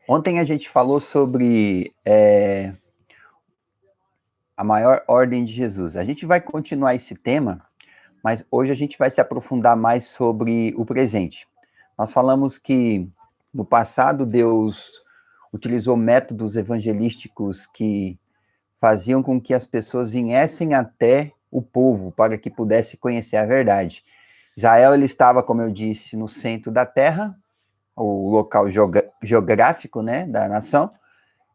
Ontem a gente falou sobre a maior ordem de Jesus. A gente vai continuar esse tema, mas hoje a gente vai se aprofundar mais sobre o presente. Nós falamos que no passado Deus utilizou métodos evangelísticos que faziam com que as pessoas viessem até o povo para que pudesse conhecer a verdade. Israel, ele estava, como eu disse, no centro da terra, o local geográfico, né, da nação,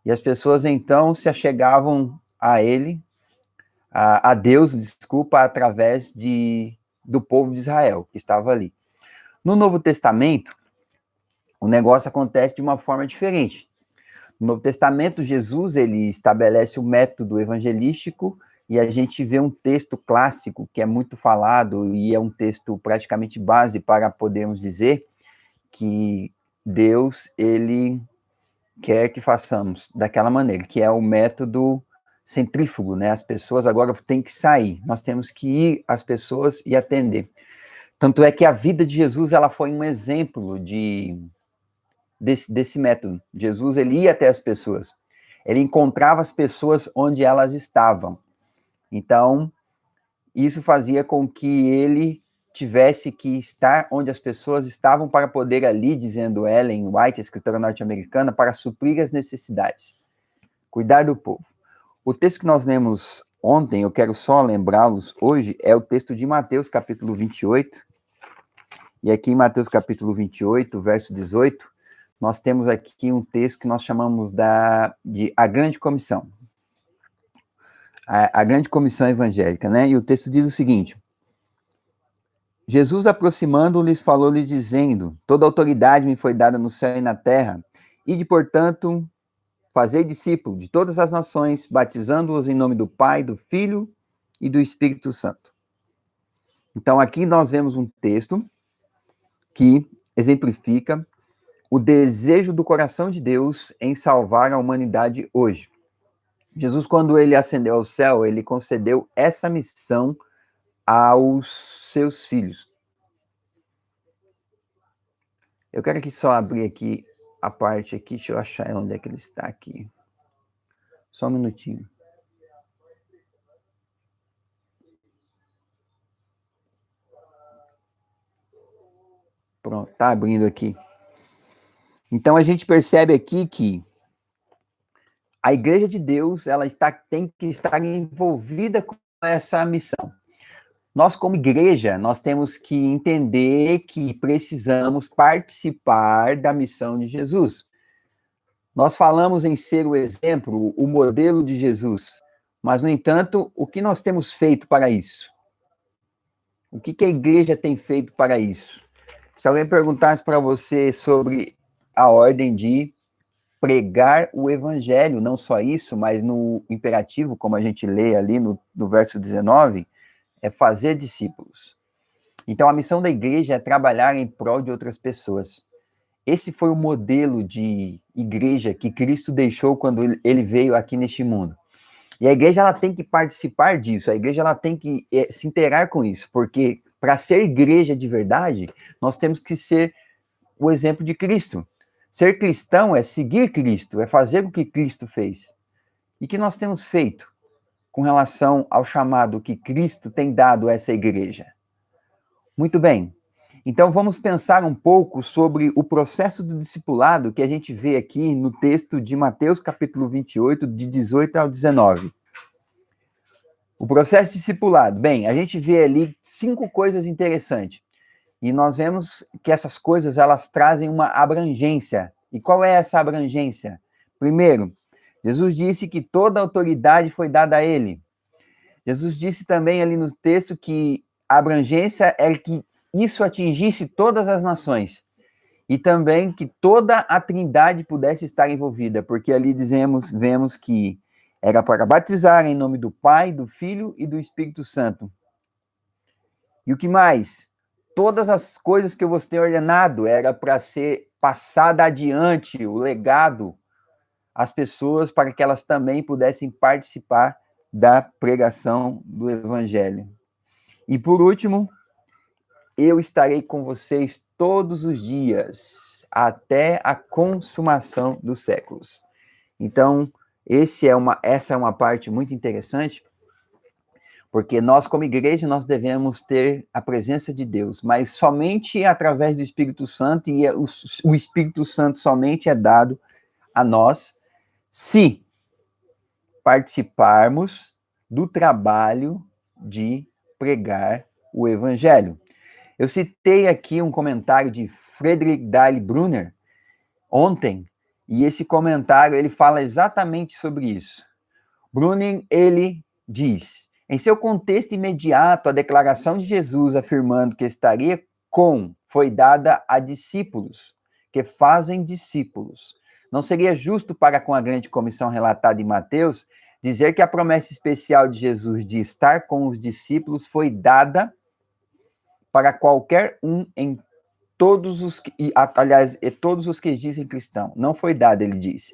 e as pessoas então se achegavam a ele, a Deus, desculpa, através do povo de Israel, que estava ali. No Novo Testamento, o negócio acontece de uma forma diferente. No Novo Testamento, Jesus, ele estabelece o método evangelístico e a gente vê um texto clássico que é muito falado e é um texto praticamente base para podermos dizer que Deus, ele quer que façamos daquela maneira, que é o método centrífugo, né? As pessoas agora têm que sair, nós temos que ir às pessoas e atender. Tanto é que a vida de Jesus, ela foi um exemplo desse método. Jesus, ele ia até as pessoas, ele encontrava as pessoas onde elas estavam. Então, isso fazia com que ele tivesse que estar onde as pessoas estavam para poder ali, dizendo Ellen White, escritora norte-americana, para suprir as necessidades, cuidar do povo. O texto que nós lemos ontem, eu quero só lembrá-los hoje, é o texto de Mateus, capítulo 28, e aqui em Mateus, capítulo 28, verso 18, nós temos aqui um texto que nós chamamos de a Grande Comissão. A Grande Comissão Evangélica, né? E o texto diz o seguinte: Jesus, aproximando-lhes, falou-lhes dizendo: toda autoridade me foi dada no céu e na terra, ide, portanto, fazei discípulos de todas as nações, batizando-os em nome do Pai, do Filho e do Espírito Santo. Então, aqui nós vemos um texto que exemplifica o desejo do coração de Deus em salvar a humanidade hoje. Jesus, quando ele ascendeu ao céu, ele concedeu essa missão aos seus filhos. Eu quero aqui só abrir aqui a parte aqui, deixa eu achar onde é que ele está aqui. Só um minutinho. Pronto, tá abrindo aqui. Então a gente percebe aqui que a Igreja de Deus, ela tem que estar envolvida com essa missão. Nós, como igreja, nós temos que entender que precisamos participar da missão de Jesus. Nós falamos em ser o exemplo, o modelo de Jesus, mas, no entanto, o que nós temos feito para isso? O que a igreja tem feito para isso? Se alguém perguntasse para você sobre a ordem de pregar o evangelho, não só isso, mas no imperativo, como a gente lê ali no verso 19, é fazer discípulos. Então, a missão da igreja é trabalhar em prol de outras pessoas. Esse foi o modelo de igreja que Cristo deixou quando ele veio aqui neste mundo. E a igreja, ela tem que participar disso, a igreja, ela tem que se inteirar com isso, porque para ser igreja de verdade, nós temos que ser o exemplo de Cristo. Ser cristão é seguir Cristo, é fazer o que Cristo fez. E o que nós temos feito com relação ao chamado que Cristo tem dado a essa igreja? Muito bem. Então, vamos pensar um pouco sobre o processo do discipulado que a gente vê aqui no texto de Mateus, capítulo 28, de 18 ao 19. O processo discipulado. Bem, a gente vê ali 5 coisas interessantes. E nós vemos que essas coisas, elas trazem uma abrangência. E qual é essa abrangência? Primeiro, Jesus disse que toda autoridade foi dada a ele. Jesus disse também ali no texto que a abrangência é que isso atingisse todas as nações. E também que toda a Trindade pudesse estar envolvida, porque ali vemos que era para batizar em nome do Pai, do Filho e do Espírito Santo. E o que mais? Todas as coisas que eu vos tenho ordenado era para ser passada adiante, o legado, as pessoas para que elas também pudessem participar da pregação do evangelho. E por último, eu estarei com vocês todos os dias, até a consumação dos séculos. Então, essa é uma parte muito interessante, porque nós, como igreja, nós devemos ter a presença de Deus, mas somente através do Espírito Santo, e o Espírito Santo somente é dado a nós se participarmos do trabalho de pregar o Evangelho. Eu citei aqui um comentário de Friedrich Dale Brunner ontem, e esse comentário ele fala exatamente sobre isso. Brunner, ele diz: em seu contexto imediato, a declaração de Jesus afirmando que estaria foi dada a discípulos, que fazem discípulos. Não seria justo para com a grande comissão relatada em Mateus dizer que a promessa especial de Jesus de estar com os discípulos foi dada para qualquer um em todos os que, aliás, todos os que dizem cristão. Não foi dada, ele disse.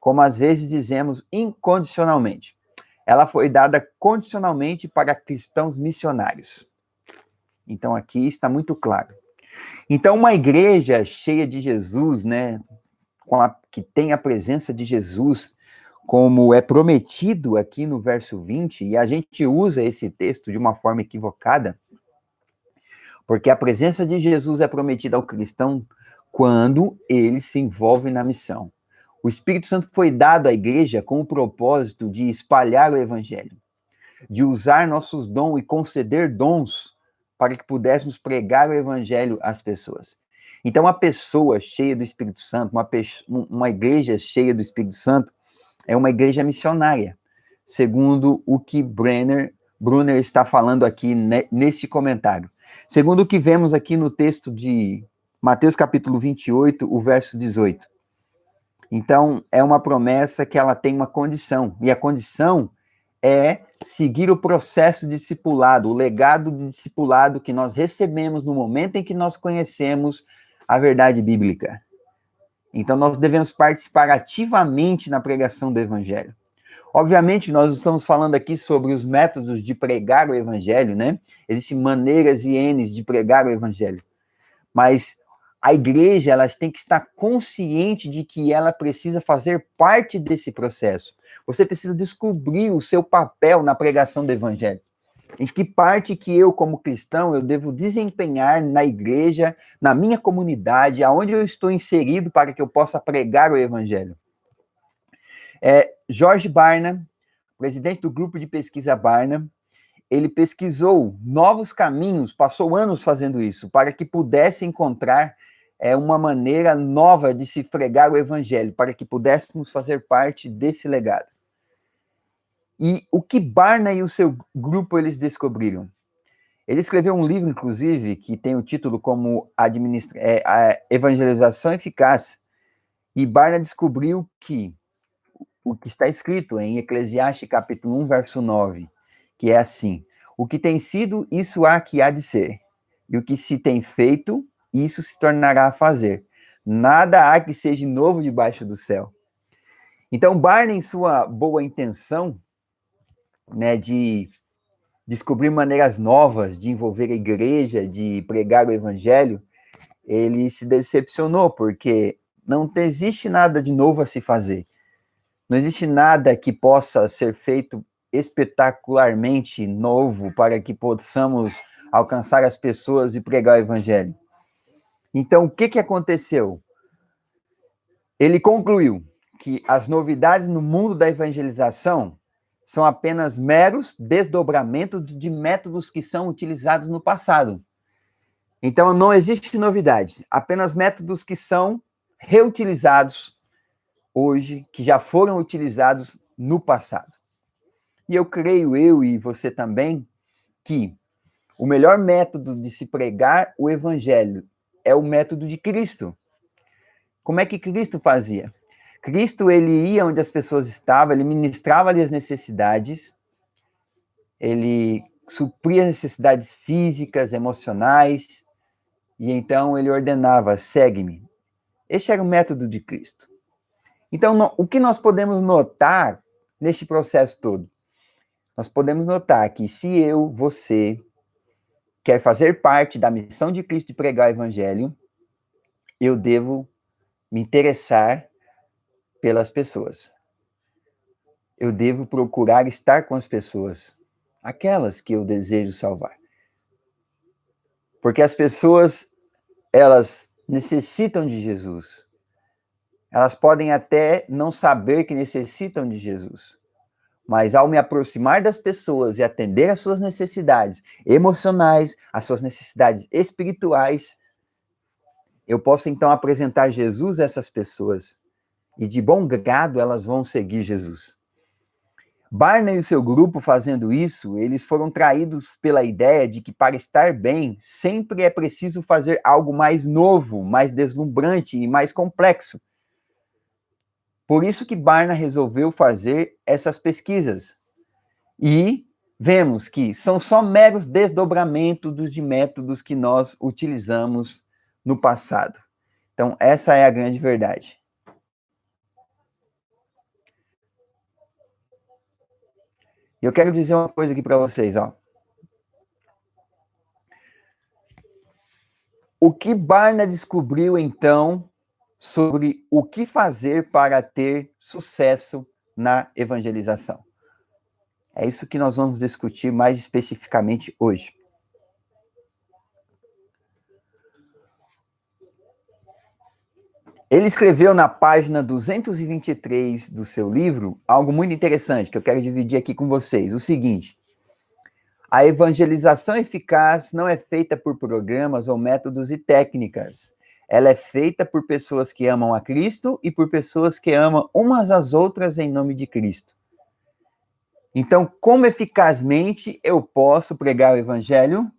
Como às vezes dizemos incondicionalmente. Ela foi dada condicionalmente para cristãos missionários. Então aqui está muito claro. Então uma igreja cheia de Jesus, né, que tem a presença de Jesus, como é prometido aqui no verso 20, e a gente usa esse texto de uma forma equivocada, porque a presença de Jesus é prometida ao cristão quando ele se envolve na missão. O Espírito Santo foi dado à igreja com o propósito de espalhar o evangelho, de usar nossos dons e conceder dons para que pudéssemos pregar o evangelho às pessoas. Então, uma pessoa cheia do Espírito Santo, uma igreja cheia do Espírito Santo, é uma igreja missionária, segundo o que Brunner está falando aqui nesse comentário. Segundo o que vemos aqui no texto de Mateus capítulo 28, o verso 18. Então, é uma promessa que ela tem uma condição, e a condição é seguir o processo de discipulado, o legado de discipulado que nós recebemos no momento em que nós conhecemos a verdade bíblica. Então, nós devemos participar ativamente na pregação do evangelho. Obviamente, nós estamos falando aqui sobre os métodos de pregar o evangelho, né? Existem maneiras e N's de pregar o evangelho. Mas a igreja, ela tem que estar consciente de que ela precisa fazer parte desse processo. Você precisa descobrir o seu papel na pregação do evangelho. Em que parte que eu, como cristão, eu devo desempenhar na igreja, na minha comunidade, aonde eu estou inserido para que eu possa pregar o evangelho. George Barna, presidente do grupo de pesquisa Barna, ele pesquisou novos caminhos, passou anos fazendo isso, para que pudesse encontrar uma maneira nova de se pregar o evangelho, para que pudéssemos fazer parte desse legado. E o que Barna e o seu grupo eles descobriram? Ele escreveu um livro, inclusive, que tem o título como a Evangelização Eficaz, e Barna descobriu que o que está escrito em Eclesiastes capítulo 1, verso 9, que é assim: o que tem sido, isso há que há de ser, e o que se tem feito, isso se tornará a fazer. Nada há que seja novo debaixo do céu. Então, Barna, em sua boa intenção, né, de descobrir maneiras novas de envolver a igreja, de pregar o evangelho, ele se decepcionou, porque não existe nada de novo a se fazer. Não existe nada que possa ser feito espetacularmente novo para que possamos alcançar as pessoas e pregar o evangelho. Então, o que aconteceu? Ele concluiu que as novidades no mundo da evangelização são apenas meros desdobramentos de métodos que são utilizados no passado. Então, não existe novidade, apenas métodos que são reutilizados hoje, que já foram utilizados no passado. E eu creio, eu e você também, que o melhor método de se pregar o evangelho é o método de Cristo. Como é que Cristo fazia? Cristo, ele ia onde as pessoas estavam, ele ministrava-lhes as necessidades, ele supria as necessidades físicas, emocionais, e então ele ordenava: segue-me. Este era o método de Cristo. Então, o que nós podemos notar neste processo todo? Nós podemos notar que se você quer fazer parte da missão de Cristo de pregar o evangelho, eu devo me interessar pelas pessoas. Eu devo procurar estar com as pessoas, aquelas que eu desejo salvar. Porque as pessoas, elas necessitam de Jesus. Elas podem até não saber que necessitam de Jesus. Mas ao me aproximar das pessoas e atender às suas necessidades emocionais, às suas necessidades espirituais, eu posso então apresentar Jesus a essas pessoas. E de bom grado elas vão seguir Jesus. Barna e o seu grupo fazendo isso, eles foram traídos pela ideia de que para estar bem, sempre é preciso fazer algo mais novo, mais deslumbrante e mais complexo. Por isso que Barna resolveu fazer essas pesquisas. E vemos que são só meros desdobramentos de métodos que nós utilizamos no passado. Então, essa é a grande verdade. E eu quero dizer uma coisa aqui para vocês, ó. O que Barna descobriu, então, sobre o que fazer para ter sucesso na evangelização? É isso que nós vamos discutir mais especificamente hoje. Ele escreveu na página 223 do seu livro algo muito interessante que eu quero dividir aqui com vocês. O seguinte: a evangelização eficaz não é feita por programas ou métodos e técnicas. Ela é feita por pessoas que amam a Cristo e por pessoas que amam umas às outras em nome de Cristo. Então, como eficazmente eu posso pregar o evangelho?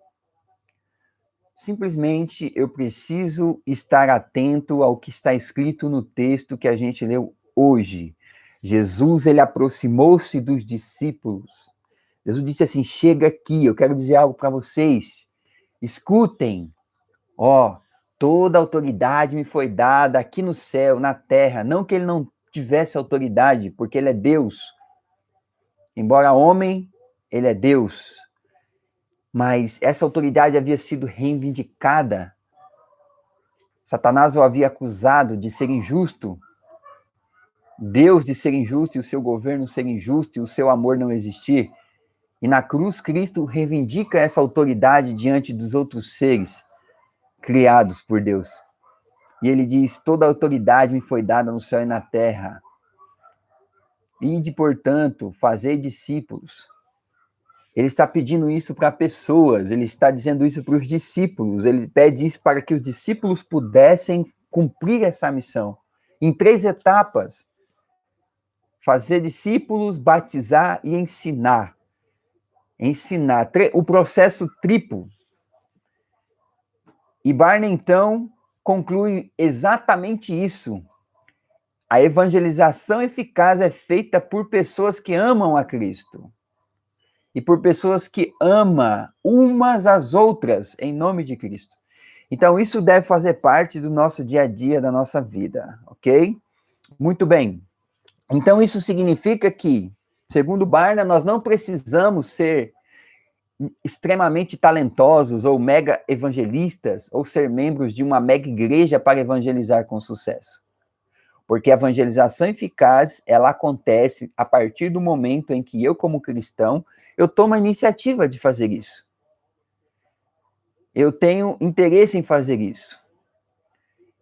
Simplesmente eu preciso estar atento ao que está escrito no texto que a gente leu hoje. Jesus, ele aproximou-se dos discípulos. Jesus disse assim: chega aqui, eu quero dizer algo para vocês. Escutem. Ó, toda autoridade me foi dada aqui no céu, na terra. Não que ele não tivesse autoridade, porque ele é Deus. Embora homem, ele é Deus. Mas essa autoridade havia sido reivindicada. Satanás o havia acusado de ser injusto, Deus de ser injusto e o seu governo ser injusto e o seu amor não existir. E na cruz, Cristo reivindica essa autoridade diante dos outros seres criados por Deus. E ele diz: toda autoridade me foi dada no céu e na terra. Ide, portanto, fazer discípulos. Ele está pedindo isso para pessoas, ele está dizendo isso para os discípulos, ele pede isso para que os discípulos pudessem cumprir essa missão. Em 3 etapas: fazer discípulos, batizar e ensinar. Ensinar, o processo triplo. E Barna, então, conclui exatamente isso. A evangelização eficaz é feita por pessoas que amam a Cristo. E por pessoas que amam umas às outras em nome de Cristo. Então, isso deve fazer parte do nosso dia a dia, da nossa vida, ok? Muito bem. Então, isso significa que, segundo Barna, nós não precisamos ser extremamente talentosos ou mega evangelistas ou ser membros de uma mega igreja para evangelizar com sucesso. Porque a evangelização eficaz, ela acontece a partir do momento em que eu, como cristão, eu tomo a iniciativa de fazer isso. Eu tenho interesse em fazer isso.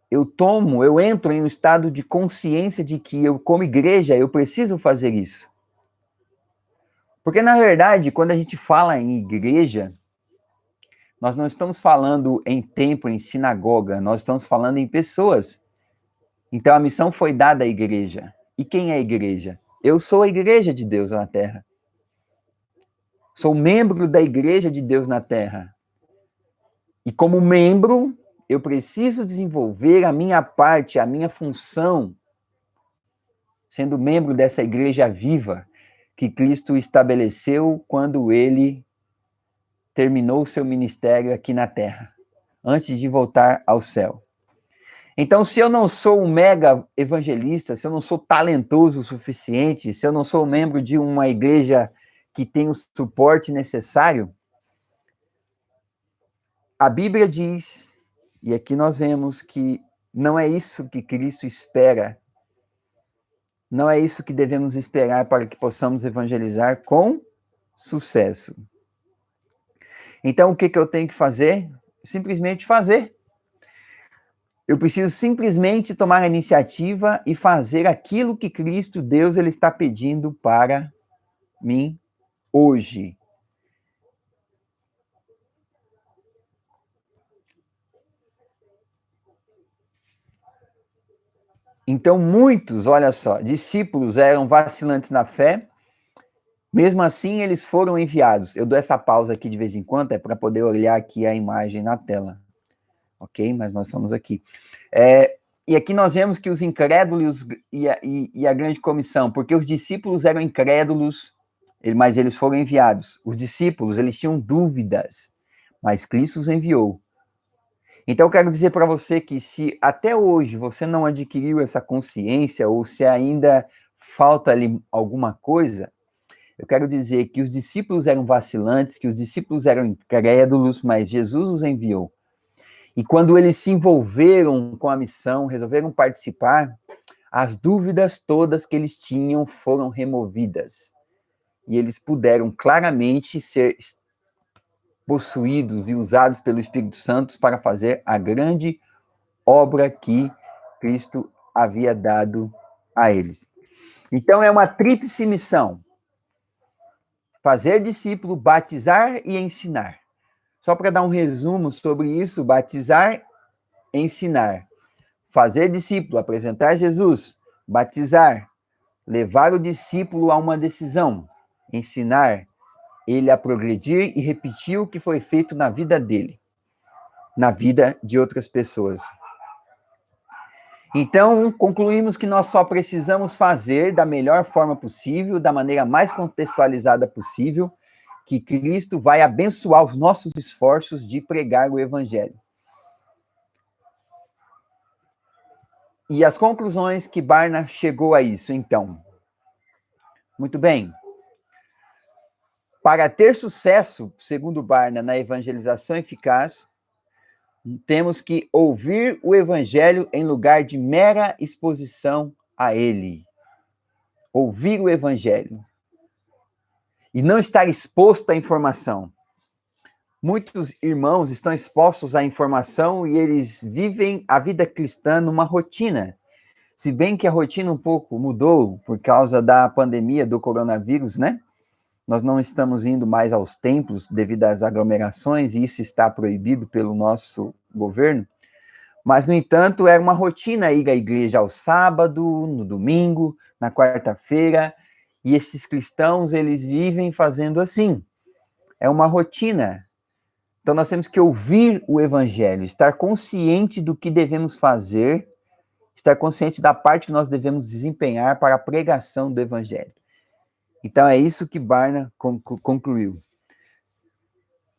Eu entro em um estado de consciência de que eu, como igreja, eu preciso fazer isso. Porque, na verdade, quando a gente fala em igreja, nós não estamos falando em templo, em sinagoga, nós estamos falando em pessoas. Então, a missão foi dada à igreja. E quem é a igreja? Eu sou a igreja de Deus na terra. Sou membro da igreja de Deus na terra. E como membro, eu preciso desenvolver a minha parte, a minha função, sendo membro dessa igreja viva que Cristo estabeleceu quando ele terminou o seu ministério aqui na terra, antes de voltar ao céu. Então, se eu não sou um mega evangelista, se eu não sou talentoso o suficiente, se eu não sou membro de uma igreja que tem o suporte necessário, a Bíblia diz, e aqui nós vemos que não é isso que Cristo espera, não é isso que devemos esperar para que possamos evangelizar com sucesso. Então, o que eu tenho que fazer? Simplesmente fazer. Eu preciso simplesmente tomar a iniciativa e fazer aquilo que Cristo, Deus, ele está pedindo para mim hoje. Então, muitos, olha só, discípulos eram vacilantes na fé, mesmo assim eles foram enviados. Eu dou essa pausa aqui de vez em quando, é para poder olhar aqui a imagem na tela. Ok? Mas nós estamos aqui. E aqui nós vemos que os incrédulos e a grande comissão, porque os discípulos eram incrédulos, mas eles foram enviados. Os discípulos, eles tinham dúvidas, mas Cristo os enviou. Então, eu quero dizer para você que se até hoje você não adquiriu essa consciência, ou se ainda falta ali alguma coisa, eu quero dizer que os discípulos eram vacilantes, que os discípulos eram incrédulos, mas Jesus os enviou. E quando eles se envolveram com a missão, resolveram participar, as dúvidas todas que eles tinham foram removidas. E eles puderam claramente ser possuídos e usados pelo Espírito Santo para fazer a grande obra que Cristo havia dado a eles. Então, é uma tríplice missão: fazer discípulo, batizar e ensinar. Só para dar um resumo sobre isso: batizar, ensinar. Fazer discípulo, apresentar Jesus. Batizar, levar o discípulo a uma decisão. Ensinar ele a progredir e repetir o que foi feito na vida dele, na vida de outras pessoas. Então, concluímos que nós só precisamos fazer da melhor forma possível, da maneira mais contextualizada possível, que Cristo vai abençoar os nossos esforços de pregar o Evangelho. E as conclusões que Barna chegou a isso, então. Muito bem. Para ter sucesso, segundo Barna, na evangelização eficaz, temos que ouvir o Evangelho em lugar de mera exposição a ele. Ouvir o Evangelho. E não estar exposto à informação. Muitos irmãos estão expostos à informação e eles vivem a vida cristã numa rotina. Se bem que a rotina um pouco mudou por causa da pandemia do coronavírus, né? Nós não estamos indo mais aos templos devido às aglomerações, e isso está proibido pelo nosso governo. Mas, no entanto, é uma rotina ir à igreja ao sábado, no domingo, na quarta-feira, e esses cristãos, eles vivem fazendo assim. É uma rotina. Então, nós temos que ouvir o Evangelho, estar consciente do que devemos fazer, estar consciente da parte que nós devemos desempenhar para a pregação do Evangelho. Então, é isso que Barna concluiu.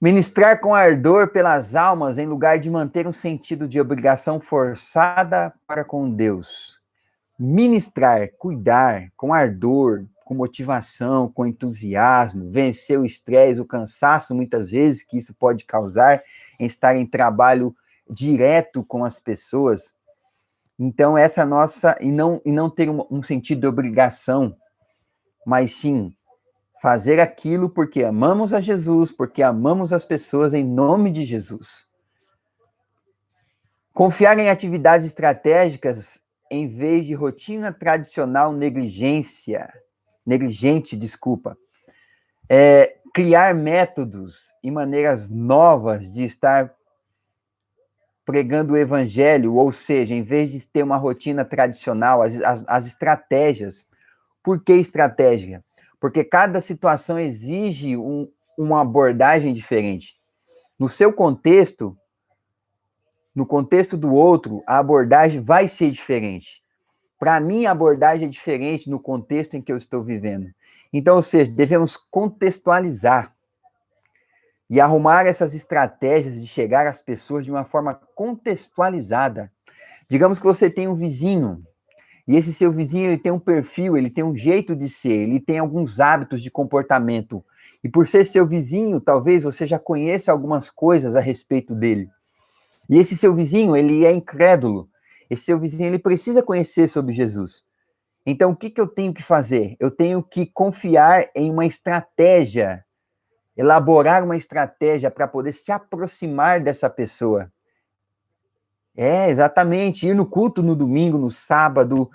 Ministrar com ardor pelas almas, em lugar de manter um sentido de obrigação forçada para com Deus. Ministrar, cuidar, com ardor, com motivação, com entusiasmo, vencer o estresse, o cansaço, muitas vezes, que isso pode causar em estar em trabalho direto com as pessoas. Então, essa nossa... E não ter um sentido de obrigação, mas sim fazer aquilo porque amamos a Jesus, porque amamos as pessoas em nome de Jesus. Confiar em atividades estratégicas em vez de rotina tradicional negligente. Criar métodos e maneiras novas de estar pregando o evangelho, ou seja, em vez de ter uma rotina tradicional, as estratégias. Por que estratégia? Porque cada situação exige uma abordagem diferente. No seu contexto, no contexto do outro, a abordagem vai ser diferente. Para mim, a abordagem é diferente no contexto em que eu estou vivendo. Então, ou seja, devemos contextualizar e arrumar essas estratégias de chegar às pessoas de uma forma contextualizada. Digamos que você tem um vizinho, e esse seu vizinho, ele tem um perfil, ele tem um jeito de ser, ele tem alguns hábitos de comportamento. E por ser seu vizinho, talvez você já conheça algumas coisas a respeito dele. E esse seu vizinho, ele é incrédulo. Esse seu vizinho, ele precisa conhecer sobre Jesus. Então, o que eu tenho que fazer? Eu tenho que confiar em uma estratégia, elaborar uma estratégia para poder se aproximar dessa pessoa. Exatamente. Ir no culto no domingo, no sábado,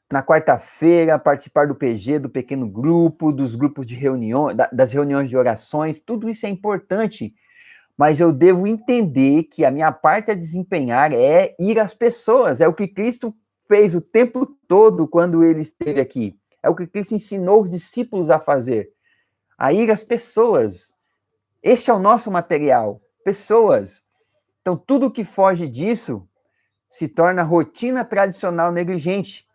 na quarta-feira, participar do PG, do pequeno grupo, dos grupos de reunião, das reuniões de orações, tudo isso é importante, mas eu devo entender que a minha parte a desempenhar é ir às pessoas, é o que Cristo fez o tempo todo quando ele esteve aqui, é o que Cristo ensinou os discípulos a fazer, a ir às pessoas. Esse é o nosso material, pessoas. Então, tudo que foge disso se torna rotina tradicional negligente.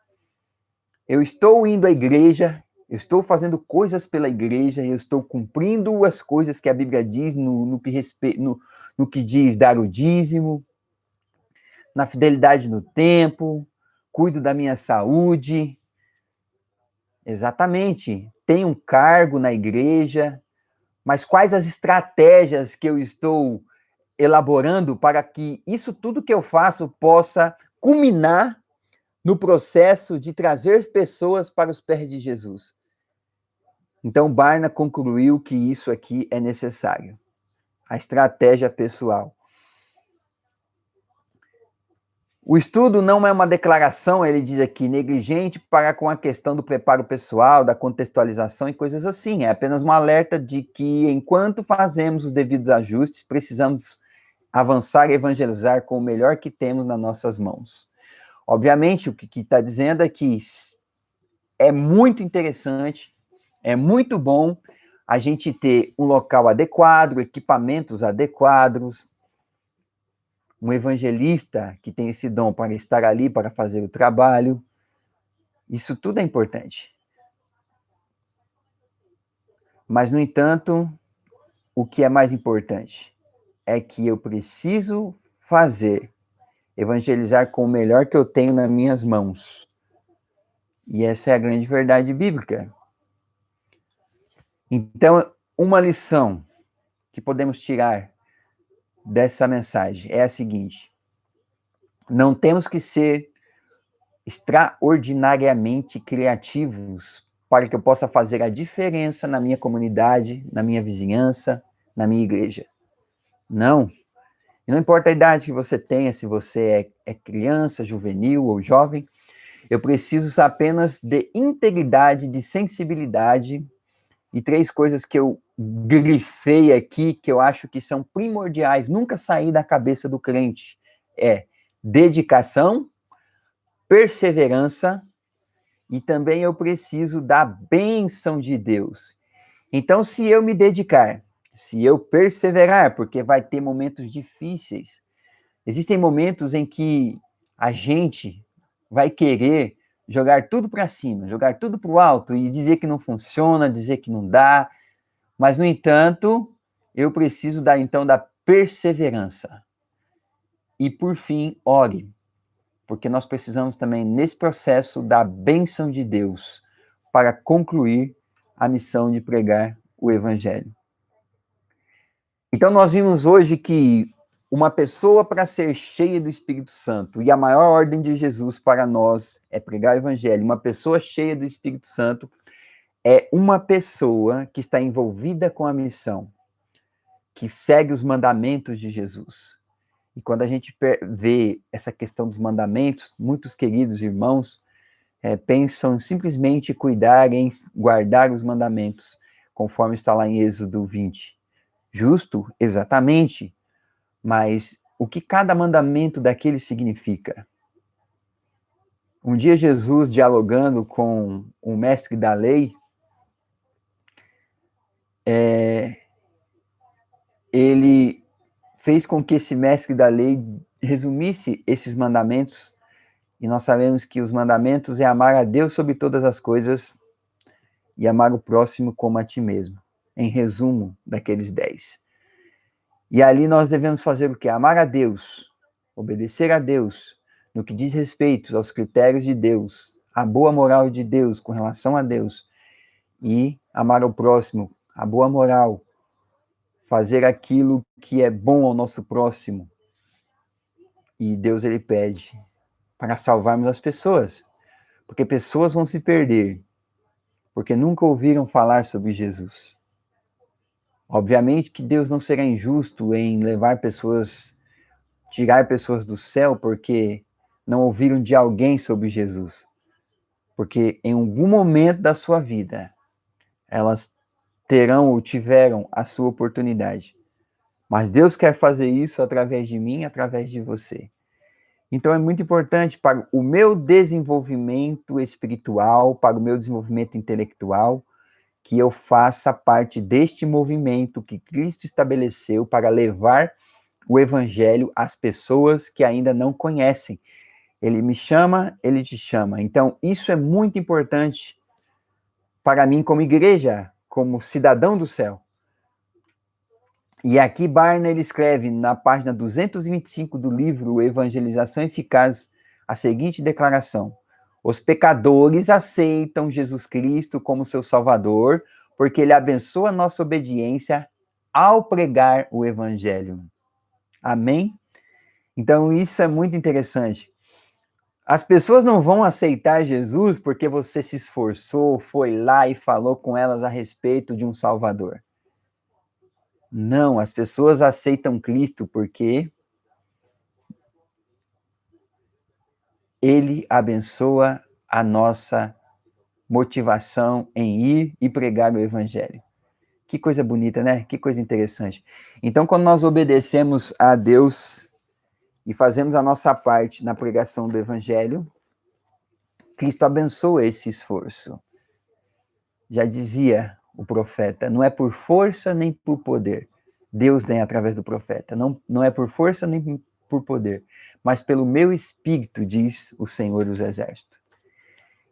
Eu estou indo à igreja, eu estou fazendo coisas pela igreja, eu estou cumprindo as coisas que a Bíblia diz no que diz dar o dízimo, na fidelidade no tempo, cuido da minha saúde. Exatamente. Tenho um cargo na igreja, mas quais as estratégias que eu estou elaborando para que isso tudo que eu faço possa culminar no processo de trazer pessoas para os pés de Jesus? Então, Barna concluiu que isso aqui é necessário. A estratégia pessoal. O estudo não é uma declaração, ele diz aqui, negligente para com a questão do preparo pessoal, da contextualização e coisas assim. É apenas um alerta de que, enquanto fazemos os devidos ajustes, precisamos avançar e evangelizar com o melhor que temos nas nossas mãos. Obviamente, o que está dizendo é que é muito interessante, é muito bom a gente ter um local adequado, equipamentos adequados, um evangelista que tem esse dom para estar ali, para fazer o trabalho. Isso tudo é importante. Mas, no entanto, o que é mais importante é que eu preciso evangelizar com o melhor que eu tenho nas minhas mãos. E essa é a grande verdade bíblica. Então, uma lição que podemos tirar dessa mensagem é a seguinte: não temos que ser extraordinariamente criativos para que eu possa fazer a diferença na minha comunidade, na minha vizinhança, na minha igreja. Não. E não importa a idade que você tenha, se você é criança, juvenil ou jovem, eu preciso apenas de integridade, de sensibilidade, e 3 coisas que eu grifei aqui, que eu acho que são primordiais, nunca sair da cabeça do crente, é dedicação, perseverança, e também eu preciso da bênção de Deus. Então, se eu me dedicar, se eu perseverar, porque vai ter momentos difíceis, existem momentos em que a gente vai querer jogar tudo para cima, jogar tudo para o alto e dizer que não funciona, dizer que não dá, mas, no entanto, eu preciso então da perseverança. E, por fim, ore, porque nós precisamos também, nesse processo, da bênção de Deus para concluir a missão de pregar o Evangelho. Então, nós vimos hoje que uma pessoa para ser cheia do Espírito Santo, e a maior ordem de Jesus para nós é pregar o Evangelho, uma pessoa cheia do Espírito Santo é uma pessoa que está envolvida com a missão, que segue os mandamentos de Jesus. E quando a gente vê essa questão dos mandamentos, muitos queridos irmãos pensam simplesmente cuidar em guardar os mandamentos, conforme está lá em Êxodo 20. Justo? Exatamente. Mas o que cada mandamento daquele significa? Um dia Jesus, dialogando com o mestre da lei, ele fez com que esse mestre da lei resumisse esses mandamentos, e nós sabemos que os mandamentos é amar a Deus sobre todas as coisas e amar o próximo como a ti mesmo, em resumo daqueles 10. E ali nós devemos fazer o quê? Amar a Deus, obedecer a Deus, no que diz respeito aos critérios de Deus, a boa moral de Deus com relação a Deus, e amar ao próximo, a boa moral, fazer aquilo que é bom ao nosso próximo. E Deus, ele pede para salvarmos as pessoas, porque pessoas vão se perder, porque nunca ouviram falar sobre Jesus. Obviamente que Deus não será injusto em levar pessoas, tirar pessoas do céu, porque não ouviram de alguém sobre Jesus. Porque em algum momento da sua vida, elas terão ou tiveram a sua oportunidade. Mas Deus quer fazer isso através de mim, através de você. Então é muito importante para o meu desenvolvimento espiritual, para o meu desenvolvimento intelectual, que eu faça parte deste movimento que Cristo estabeleceu para levar o evangelho às pessoas que ainda não conhecem. Ele me chama, ele te chama. Então, isso é muito importante para mim como igreja, como cidadão do céu. E aqui Barna, ele escreve na página 225 do livro Evangelização Eficaz a seguinte declaração: os pecadores aceitam Jesus Cristo como seu Salvador, porque ele abençoa nossa obediência ao pregar o Evangelho. Amém? Então isso é muito interessante. As pessoas não vão aceitar Jesus porque você se esforçou, foi lá e falou com elas a respeito de um Salvador. Não, as pessoas aceitam Cristo porque ele abençoa a nossa motivação em ir e pregar o evangelho. Que coisa bonita, né? Que coisa interessante. Então, quando nós obedecemos a Deus e fazemos a nossa parte na pregação do evangelho, Cristo abençoa esse esforço. Já dizia o profeta, não é por força nem por poder. Deus vem através do profeta. Não é por força nem por poder, mas pelo meu espírito, diz o Senhor dos Exércitos.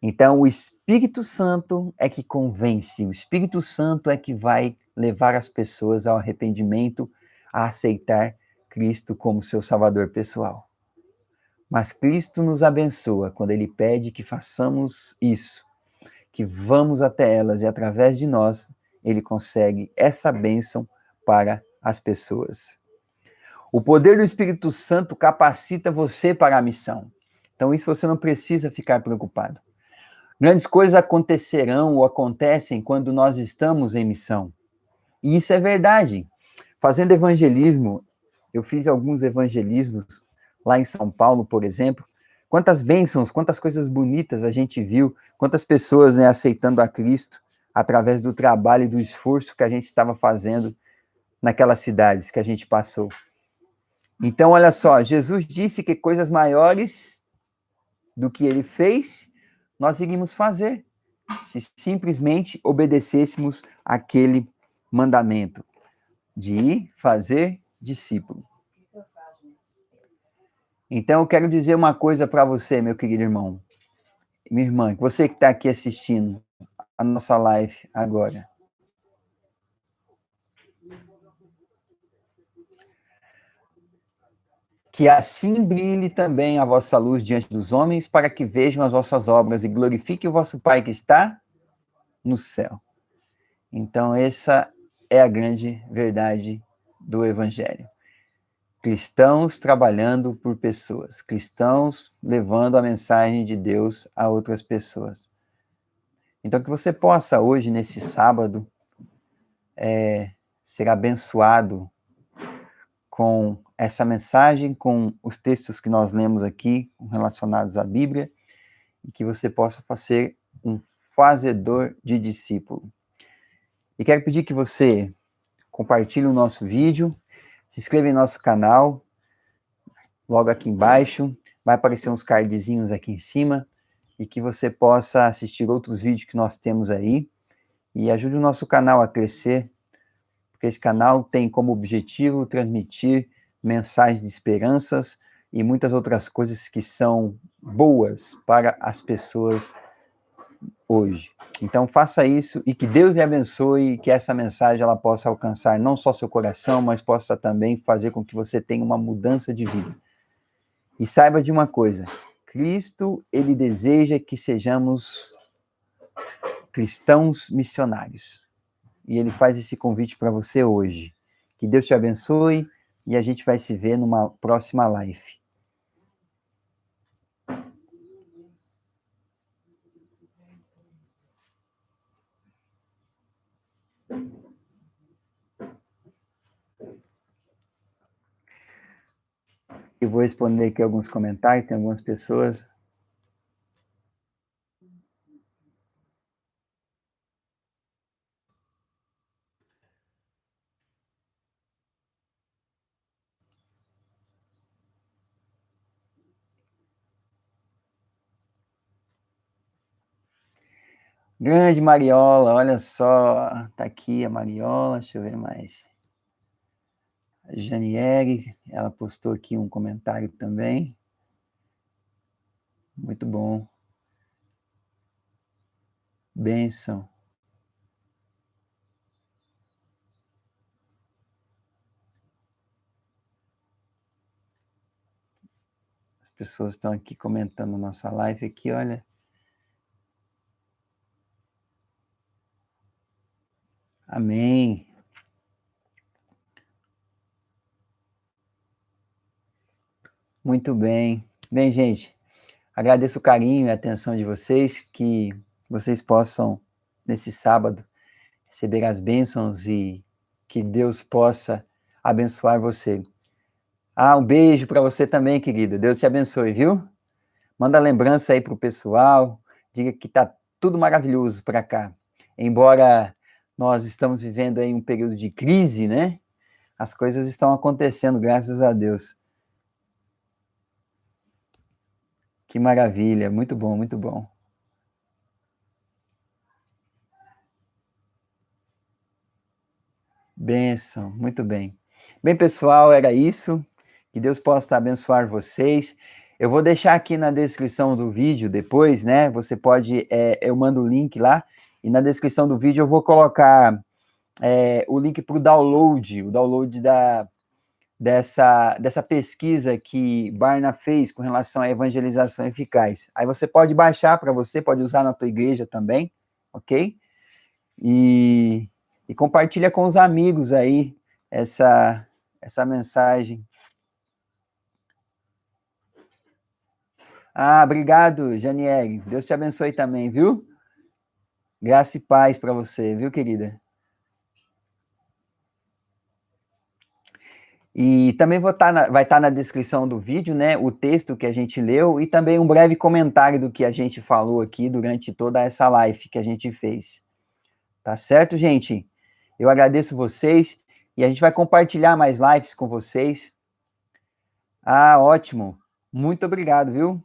Então, o Espírito Santo é que convence, o Espírito Santo é que vai levar as pessoas ao arrependimento, a aceitar Cristo como seu Salvador pessoal. Mas Cristo nos abençoa quando Ele pede que façamos isso, que vamos até elas e através de nós, Ele consegue essa bênção para as pessoas. O poder do Espírito Santo capacita você para a missão. Então, isso você não precisa ficar preocupado. Grandes coisas acontecerão ou acontecem quando nós estamos em missão. E isso é verdade. Fazendo evangelismo, eu fiz alguns evangelismos lá em São Paulo, por exemplo. Quantas bênçãos, quantas coisas bonitas a gente viu, quantas pessoas, né, aceitando a Cristo através do trabalho e do esforço que a gente estava fazendo naquelas cidades que a gente passou. Então, olha só, Jesus disse que coisas maiores do que ele fez, nós iríamos fazer, se simplesmente obedecêssemos aquele mandamento de fazer discípulo. Então, eu quero dizer uma coisa para você, meu querido irmão, minha irmã, você que está aqui assistindo a nossa live agora. Que assim brilhe também a vossa luz diante dos homens, para que vejam as vossas obras e glorifiquem o vosso Pai que está no céu. Então, essa é a grande verdade do Evangelho. Cristãos trabalhando por pessoas, cristãos levando a mensagem de Deus a outras pessoas. Então, que você possa hoje, nesse sábado, ser abençoado com essa mensagem, com os textos que nós lemos aqui, relacionados à Bíblia, e que você possa ser um fazedor de discípulo. E quero pedir que você compartilhe o nosso vídeo, se inscreva em nosso canal, logo aqui embaixo, vai aparecer uns cardzinhos aqui em cima, e que você possa assistir outros vídeos que nós temos aí, e ajude o nosso canal a crescer, porque esse canal tem como objetivo transmitir mensagens de esperanças e muitas outras coisas que são boas para as pessoas hoje. Então faça isso e que Deus lhe abençoe e que essa mensagem ela possa alcançar não só seu coração, mas possa também fazer com que você tenha uma mudança de vida. E saiba de uma coisa, Cristo, ele deseja que sejamos cristãos missionários. E ele faz esse convite para você hoje. Que Deus te abençoe e a gente vai se ver numa próxima live. Eu vou responder aqui alguns comentários, tem algumas pessoas. Grande Mariola, olha só, tá aqui a Mariola, deixa eu ver mais. A Janiele, ela postou aqui um comentário também. Muito bom. Bênção. As pessoas estão aqui comentando nossa live aqui, olha. Amém. Muito bem. Bem, gente, agradeço o carinho e a atenção de vocês, que vocês possam, nesse sábado, receber as bênçãos e que Deus possa abençoar você. Um beijo para você também, querida. Deus te abençoe, viu? Manda lembrança aí pro pessoal, diga que tá tudo maravilhoso para cá. Embora nós estamos vivendo aí um período de crise, né? As coisas estão acontecendo, graças a Deus. Que maravilha, muito bom, muito bom. Bênção, muito bem. Bem, pessoal, era isso. Que Deus possa abençoar vocês. Eu vou deixar aqui na descrição do vídeo depois, né? Você pode, eu mando o link lá, e na descrição do vídeo eu vou colocar o link para o download dessa pesquisa que Barna fez com relação à evangelização eficaz. Aí você pode baixar para você, pode usar na tua igreja também, ok? E compartilha com os amigos aí essa mensagem. Obrigado, Janiele. Deus te abençoe também, viu? Graça e paz para você, viu, querida? E também vai estar na descrição do vídeo, né, o texto que a gente leu e também um breve comentário do que a gente falou aqui durante toda essa live que a gente fez. Tá certo, gente? Eu agradeço vocês e a gente vai compartilhar mais lives com vocês. Ótimo. Muito obrigado, viu?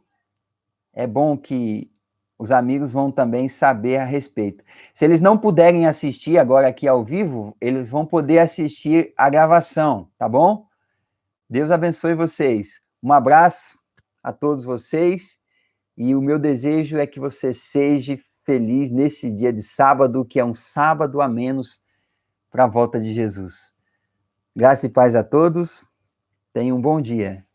É bom que os amigos vão também saber a respeito. Se eles não puderem assistir agora aqui ao vivo, eles vão poder assistir a gravação, tá bom? Deus abençoe vocês. Um abraço a todos vocês e o meu desejo é que você seja feliz nesse dia de sábado, que é um sábado a menos para a volta de Jesus. Graça e paz a todos. Tenham um bom dia.